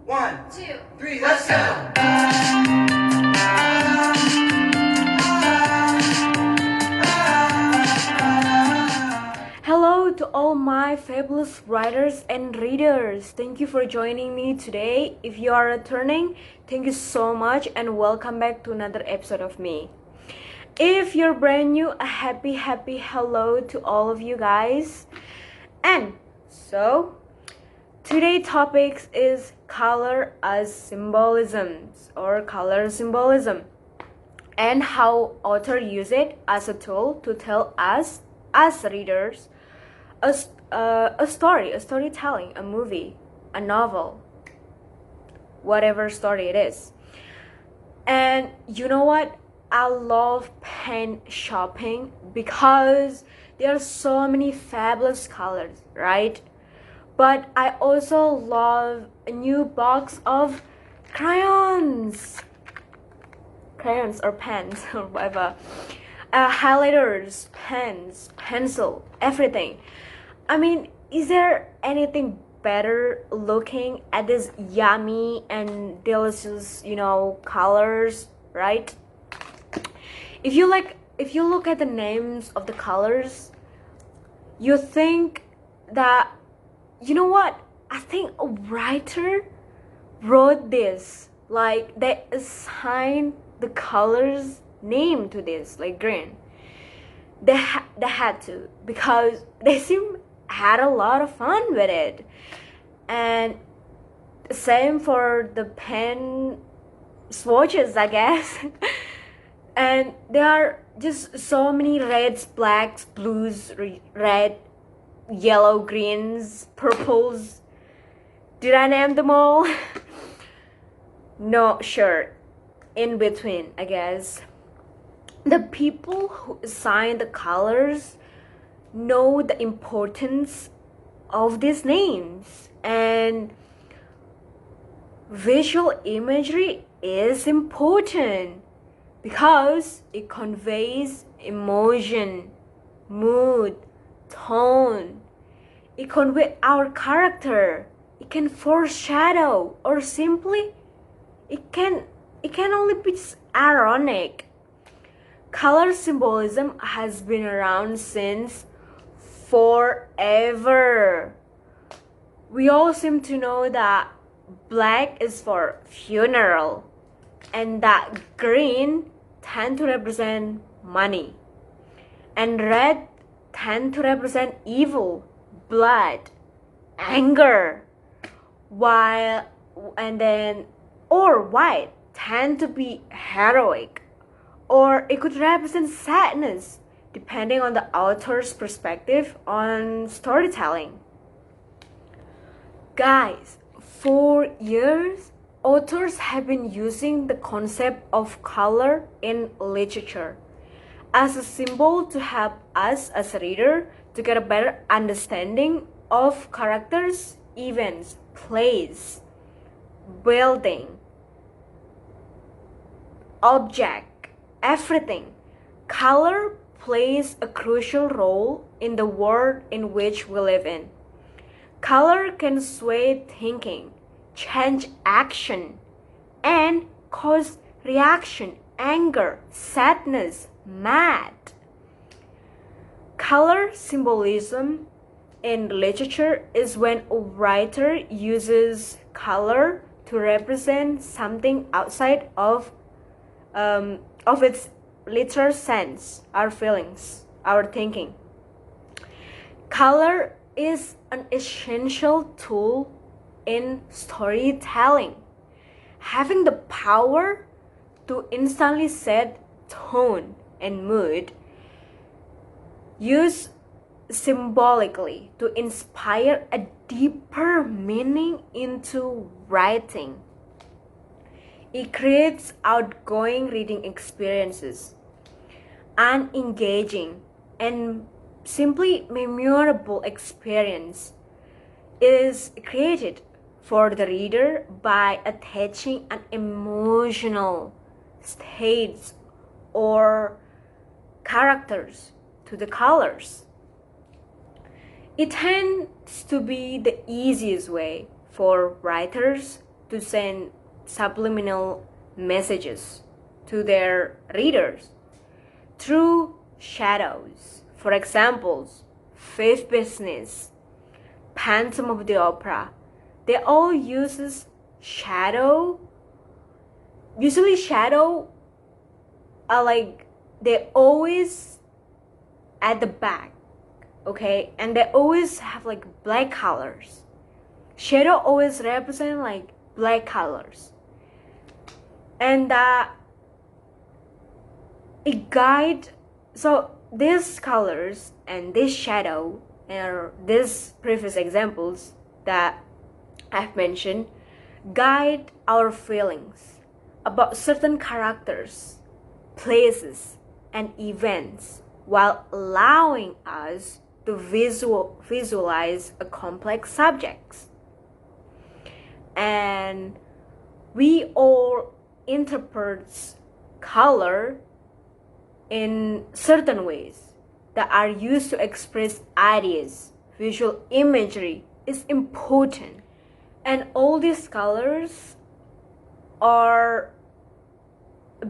1, 2, 3, let's go! Hello to all my fabulous writers and readers. Thank you for joining me today. If you are returning, thank you so much and welcome back to another episode of me. If you're brand new, a happy hello to all of you guys. And so today's topic is color as symbolisms or color symbolism, and how author use it as a tool to tell us as readers a story, a storytelling, a movie, a novel, whatever story it is. And you know what? I love pen shopping because there are so many fabulous colors, right? But I also love a new box of crayons or pens or whatever, highlighters, pens, pencil, everything. I mean, is there anything better looking at this yummy and delicious, colors, right? If you look at the names of the colors, you think that, you know what? I think a writer wrote this, like they assigned the colors name to this, like green. They had to, because they had a lot of fun with it. And same for the pen swatches, I guess. And there are just so many reds, blacks, blues, red, yellow, greens, purples. Did I name them all? No, sure. In between, I guess. The people who assign the colors know the importance of these names, and visual imagery is important because it conveys emotion, mood, tone. It conveys our character. It can foreshadow, or simply it can only be ironic. Color symbolism has been around since forever. We all seem to know that black is for funeral, and that green tend to represent money, and red tend to represent evil, blood, anger, while white tend to be heroic, or it could represent sadness, depending on the author's perspective on storytelling. Guys, for years, authors have been using the concept of color in literature as a symbol to help us as a reader to get a better understanding of characters, events, plays, building, object, everything. Color plays a crucial role in the world in which we live in. Color can sway thinking, change action, and cause reaction, anger, sadness, mad. Color symbolism in literature is when a writer uses color to represent something outside of its literal sense, our feelings, our thinking. Color is an essential tool in storytelling, having the power to instantly set tone and mood, used symbolically to inspire a deeper meaning into writing. It creates outgoing reading experiences, an engaging and simply memorable experience is created for the reader by attaching an emotional states or characters to the colors. It tends to be the easiest way for writers to send subliminal messages to their readers through shadows. For examples, Fifth Business, Phantom of the Opera, they all uses shadow. Usually shadow are like, they always at the back, okay, and they always have like black colors. Shadow always represent like black colors, and it guide. So these colors and this shadow and these previous examples that I've mentioned guide our feelings about certain characters, places, and events, while allowing us to visualize a complex subjects. And we all interpret color in certain ways that are used to express ideas. Visual imagery is important, and all these colors are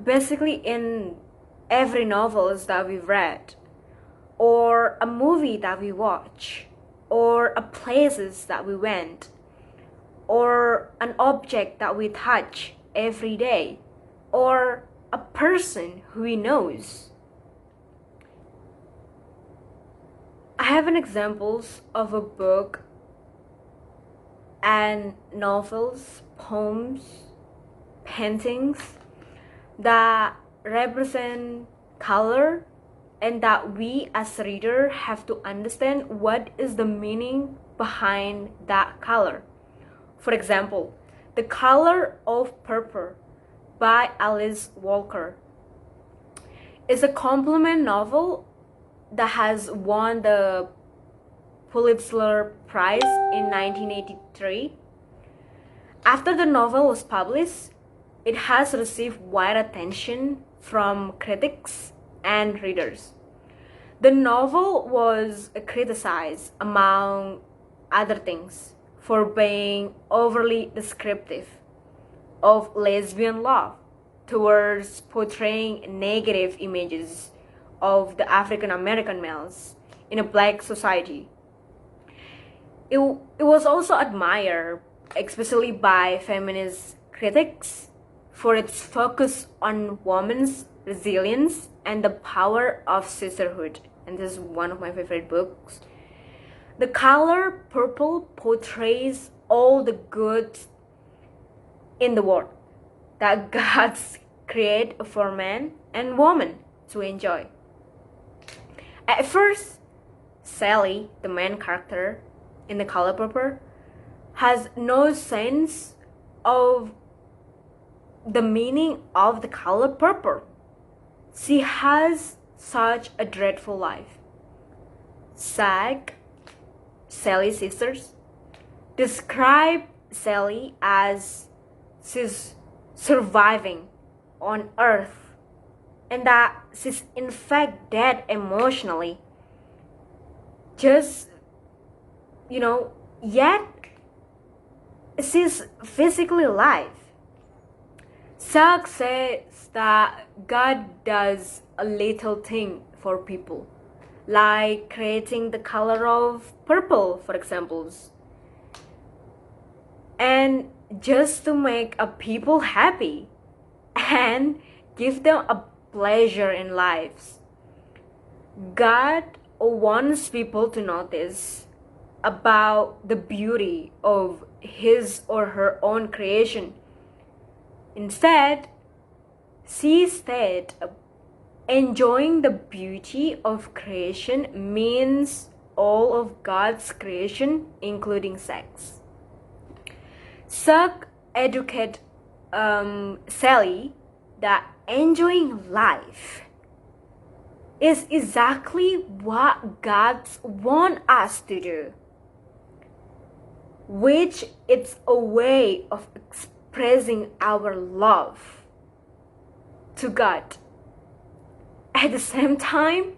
basically in every novels that we've read, or a movie that we watch, or a places that we went, or an object that we touch every day, or a person who we knows. I have an examples of a book and novels, poems, paintings that represent color, and that we as reader have to understand what is the meaning behind that color. For example, The Color of Purple by Alice Walker is a compliment novel that has won the Pulitzer Prize in 1983. After the novel was published, it has received wide attention from critics and readers. The novel was criticized, among other things, for being overly descriptive of lesbian love, towards portraying negative images of the African American males in a black society. It was also admired, especially by feminist critics, for its focus on women's resilience and the power of sisterhood. And this is one of my favorite books. The Color Purple portrays all the good in the world that God's create for man and woman to enjoy. At first, Sally, the main character in The Color Purple, has no sense of the meaning of the color purple. She has such a dreadful life. Zach, Sally's sisters, describe Sally as she's surviving on Earth, and that she's in fact dead emotionally. Just, yet she's physically alive. Zach says that God does a little thing for people, like creating the color of purple, for example, and just to make a people happy and give them a pleasure in lives. God wants people to notice about the beauty of his or her own creation. Instead, she said enjoying the beauty of creation means all of God's creation, including sex. Zuck educated Sally that enjoying life is exactly what God wants us to do, which it's a way of expressing our love to God. At the same time,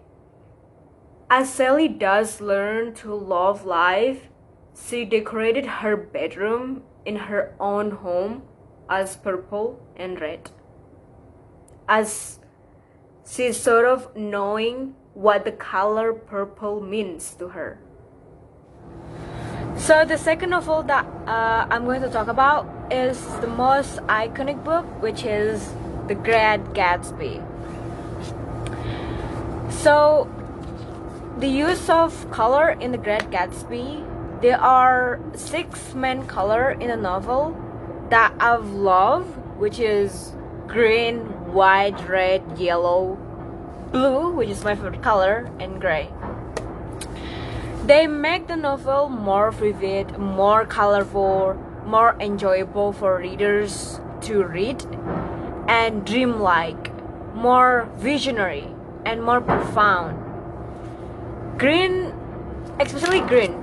as Sally does learn to love life, she decorated her bedroom in her own home as purple and red, as she's sort of knowing what the color purple means to her. So the second novel that I'm going to talk about is the most iconic book, which is The Great Gatsby. So the use of color in The Great Gatsby, there are 6 main color in the novel that I've loved, which is green, white, red, yellow, blue, which is my favorite color, and gray. They make the novel more vivid, more colorful, more enjoyable for readers to read, and dreamlike, more visionary, and more profound. Green, especially green,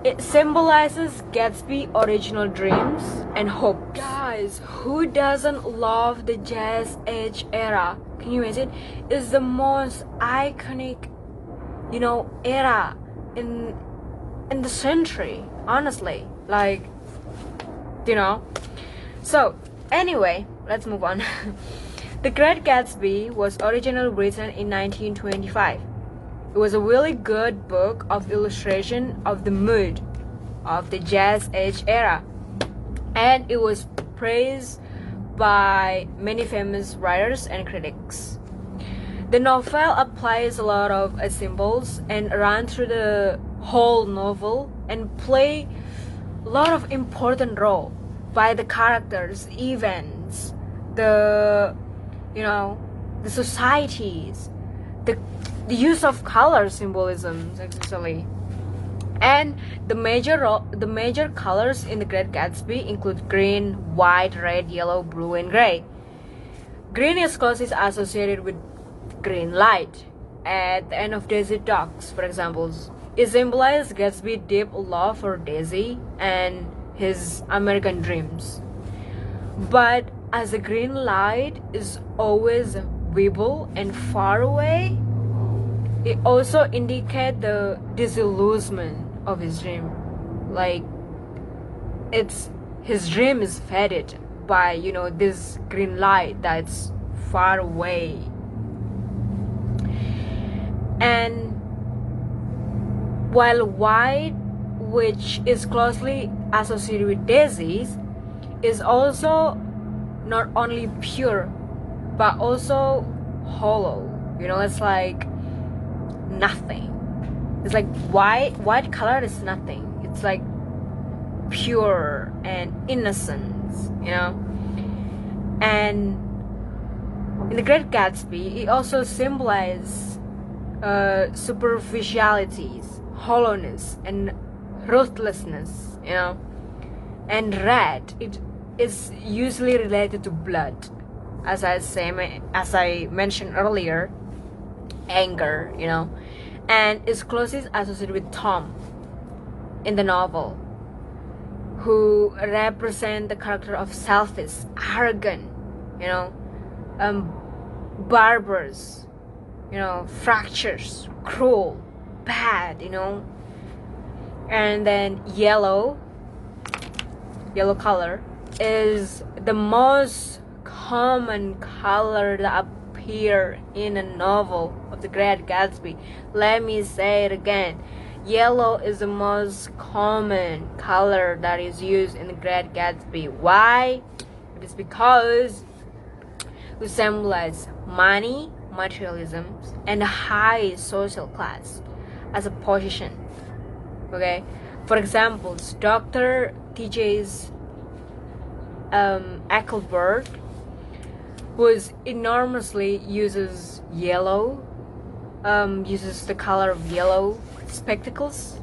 it symbolizes Gatsby's original dreams and hopes. Guys, who doesn't love the Jazz Age era? Can you imagine? It's the most iconic, era in the century, honestly. So anyway, let's move on. The Great Gatsby was originally written in 1925. It was a really good book of illustration of the mood of the Jazz Age era, and it was praised by many famous writers and critics. The novel applies a lot of symbols and run through the whole novel and play a lot of important role by the characters, events, the societies, the use of color symbolisms, especially. And the major colors in The Great Gatsby include green, white, red, yellow, blue, and gray. Green is closely associated with green light. At the end of Daisy Docks, for example, it symbolizes Gatsby's deep love for Daisy and his American dreams. But as the green light is always visible and far away, it also indicates the disillusionment of his dream. His dream is faded by this green light that's far away. And while white, which is closely associated with daisies, is also not only pure but also hollow. It's like nothing. It's like white color is nothing. It's like pure and innocence, And in The Great Gatsby, it also symbolizes superficialities, hollowness, and ruthlessness, And red, it is usually related to blood, as I mentioned earlier, anger, and is closely associated with Tom in the novel, who represent the character of selfish, arrogant, barbarous, fractious, cruel, bad, And then yellow color is the most common color that appear in a novel of The Great Gatsby. Let me say it again. Yellow is the most common color that is used in The Great Gatsby. Why? It is because it symbolizes money, materialism, and a high social class as a position. Okay? For example, Dr. T.J.'s Ecclesburg, who enormously uses yellow, uses the color of yellow spectacles,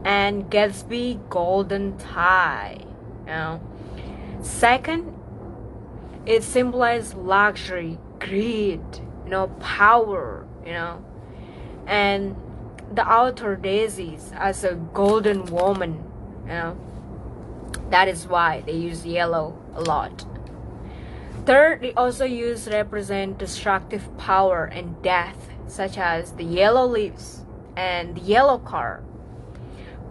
and Gatsby golden tie. Second, it symbolizes luxury, greed, power, and the outer daisies as a golden woman, That is why they use yellow a lot. Third, they also represent destructive power and death, such as the yellow leaves and the yellow car.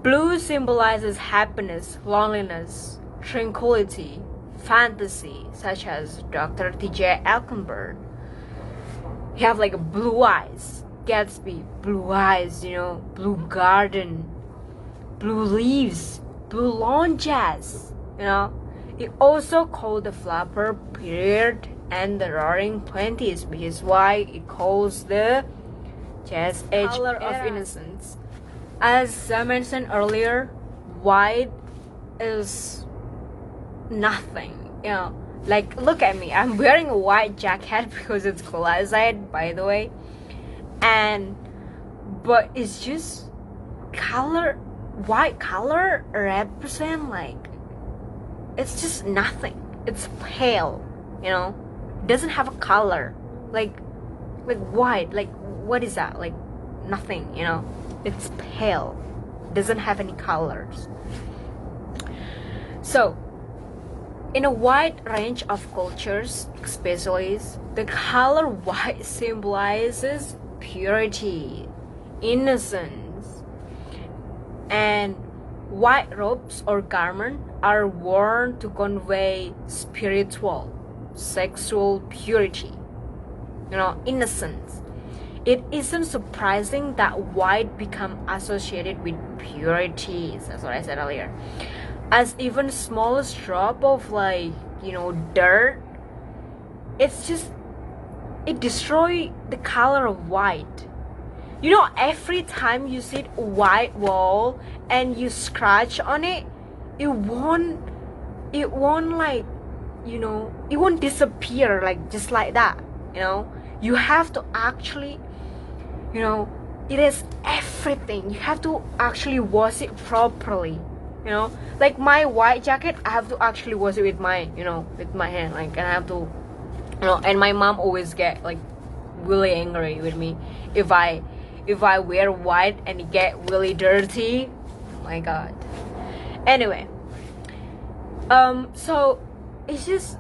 Blue symbolizes happiness, loneliness, tranquility, fantasy, such as Dr. T.J. Elkenberg. You have like blue eyes, Gatsby, blue eyes, blue garden, blue leaves, blue lawn jazz, It also called the flapper period and the roaring 20s, which is why it calls the jazz age color of innocence. As I mentioned earlier, white is nothing, like look at me, I'm wearing a white jacket because it's cold outside, by the way, but it's just white color represent like it's just nothing. It's pale, it doesn't have a color, like white, like what is that, like nothing, it's pale, doesn't have any colors. So in a wide range of cultures, especially, the color white symbolizes purity, innocence, and white robes or garments are worn to convey spiritual, sexual purity, innocence. It isn't surprising that white become associated with purity. That's what I said earlier. As even smallest drop of dirt, it destroy the color of white. Every time you see a white wall and you scratch on it, it won't like, it won't disappear like just like that. You have to actually, it is everything. You have to actually wash it properly. Like my white jacket, I have to actually wash it with my hand, like, and I have to, and my mom always get like really angry with me if I wear white and it get really dirty. Oh my god. Anyway, so it's just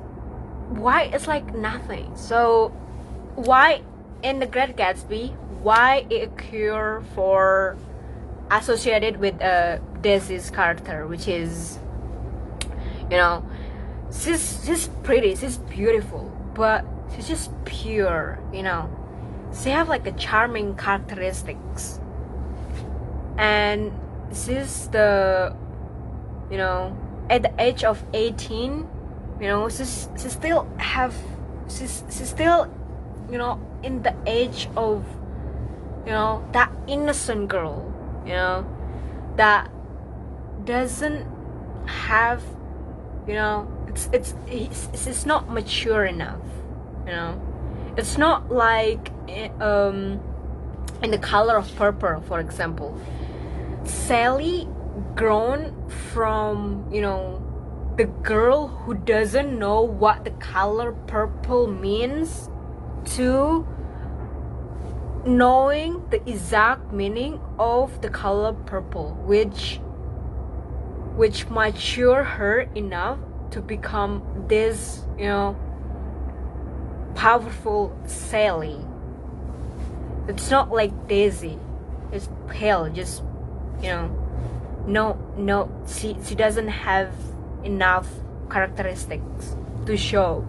white is like nothing. So why in the Great Gatsby, why it occur for associated with Daisy's character, which is, she's pretty, she's beautiful, but she's just pure, she have like a charming characteristics, and she's the, at the age of 18, she's still in the age of, that innocent girl, that doesn't have, it's not mature enough, it's not like in the color of purple, for example. Sally grown from, the girl who doesn't know what the color purple means to knowing the exact meaning of the color purple, which mature her enough to become this, powerful Sally. It's not like Daisy. It's pale, just, she doesn't have enough characteristics to show,